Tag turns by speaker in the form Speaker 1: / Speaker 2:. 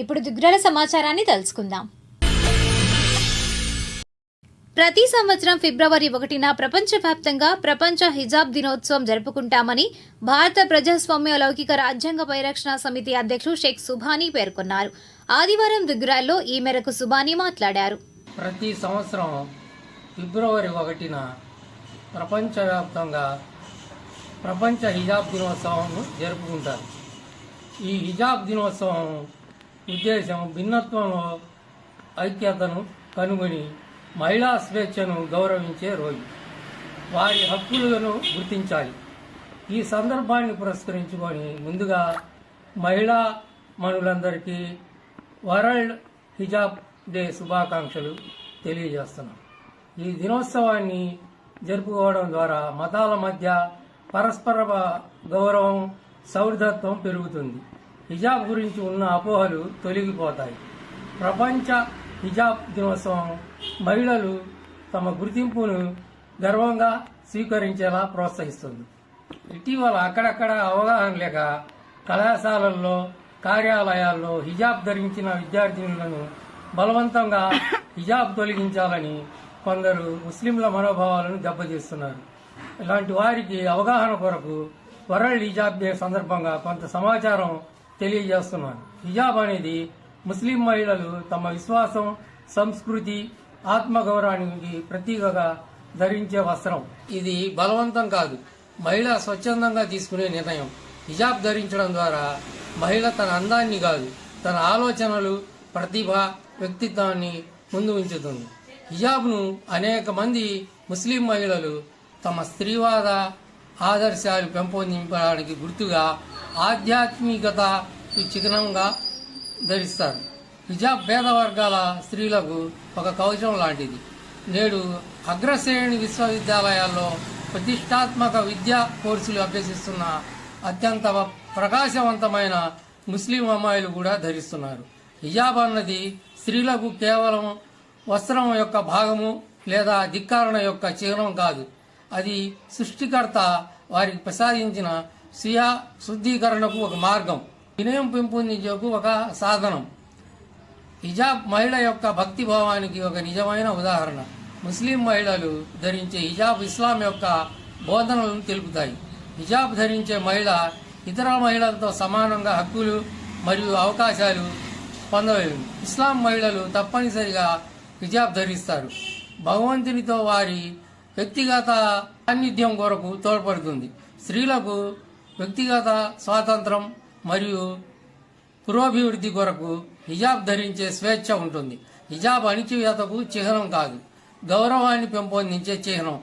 Speaker 1: ఇప్పుడు దిగ్గుల సమాచారాన్ని తెలుసుకుందాం. ప్రతి సంవత్సరం ఫిబ్రవరి 1న ప్రపంచవ్యాప్తంగా ప్రపంచ హిజాబ్ దినోత్సవం జరుపుకుంటామని భారత ప్రజాస్వామ్య లౌకిక రాజ్యాంగ పరిరక్షణ సమితి అధ్యక్షుడు షేక్ సుభానీ పేర్కొన్నారు. ఆదివారం దిగ్గురాల్లో ఈ మేరకు సుభానీ మాట్లాడారు.
Speaker 2: ప్రతి సంవత్సరం ఫిబ్రవరి 1న ప్రపంచవ్యాప్తంగా ప్రపంచ హిజాబ్ దినోత్సవం జరుపుకుంటారు. ఈ హిజాబ్ దినోత్సవం ఉద్దేశం భిన్నత్వంలో ఐక్యతను కనుగొని మహిళా స్వేచ్ఛను గౌరవించే రోజు, వారి హక్కులను గుర్తించాలి. ఈ సందర్భాన్ని పురస్కరించుకొని ముందుగా మహిళా మనులందరికీ వరల్డ్ హిజాబ్ డే శుభాకాంక్షలు తెలియజేస్తున్నాం. ఈ దినోత్సవాన్ని జరుపుకోవడం ద్వారా మతాల మధ్య పరస్పర గౌరవం, సౌహృదత్వం పెరుగుతుంది. హిజాబ్ గురించి ఉన్న అపోహలు తొలగిపోతాయి. ప్రపంచ హిజాబ్ దినోత్సవం మహిళలు తమ గుర్తింపును గర్వంగా స్వీకరించేలా ప్రోత్సహిస్తుంది. ఇటీవల అక్కడక్కడ అవగాహన లేక కళాశాలల్లో, కార్యాలయాల్లో హిజాబ్ ధరించిన విద్యార్థినులను బలవంతంగా హిజాబ్ తొలగించాలని కొందరు ముస్లింల మనోభావాలను దెబ్బతీస్తున్నారు. ఇలాంటి వారికి అవగాహన కొరకు వరల్డ్ హిజాబ్ డే సందర్భంగా కొంత సమాచారం తెలియజేస్తున్నాను. హిజాబ్ అనేది ముస్లిం మహిళలు తమ విశ్వాసం, సంస్కృతి, ఆత్మగౌరవానికి ప్రతీకగా ధరించే వస్త్రం. ఇది బలవంతం కాదు, మహిళ స్వచ్ఛందంగా తీసుకునే నిర్ణయం. హిజాబ్ ధరించడం ద్వారా మహిళ తన అందాన్ని కాదు, తన ఆలోచనలు, ప్రతిభ, వ్యక్తిత్వాన్ని ముందు ఉంచుతుంది. హిజాబ్ను అనేక మంది ముస్లిం మహిళలు తమ స్త్రీవాద ఆదర్శాలు పెంపొందించడానికి గుర్తుగా ఆధ్యాత్మికత చిహ్నంగా ధరిస్తారు. హిజాబ్ పేద వర్గాల స్త్రీలకు ఒక కవచం లాంటిది. నేడు అగ్రశ్రేణి విశ్వవిద్యాలయాల్లో ప్రతిష్టాత్మక విద్యా కోర్సులు అభ్యసిస్తున్న అత్యంత ప్రకాశవంతమైన ముస్లిం అమ్మాయిలు కూడా ధరిస్తున్నారు. హిజాబ్ అన్నది స్త్రీలకు కేవలం వస్త్రం యొక్క భాగము లేదా ధిక్కారణ యొక్క చిహ్నం కాదు. అది సృష్టికర్త వారికి ప్రసాదించిన స్వీయ శుద్ధీకరణకు ఒక మార్గం, వినయం పెంపొందించేకు ఒక సాధనం. హిజాబ్ మహిళ యొక్క భక్తి భావానికి ఒక నిజమైన ఉదాహరణ. ముస్లిం మహిళలు ధరించే హిజాబ్ ఇస్లాం యొక్క బోధనలను తెలుపుతాయి. హిజాబ్ ధరించే మహిళ ఇతర మహిళలతో సమానంగా హక్కులు మరియు అవకాశాలు పొందలేరు. ఇస్లాం మహిళలు తప్పనిసరిగా హిజాబ్ ధరిస్తారు. భగవంతునితో వారి వ్యక్తిగత సాన్నిధ్యం కొరకు తోడ్పడుతుంది. స్త్రీలకు వ్యక్తిగత స్వాతంత్రం మరియు పురోభివృద్ధి కొరకు హిజాబ్ ధరించే స్వేచ్ఛ ఉంటుంది. హిజాబ్ అణిచివేతకు చిహ్నం కాదు, గౌరవాన్ని పెంపొందించే చిహ్నం.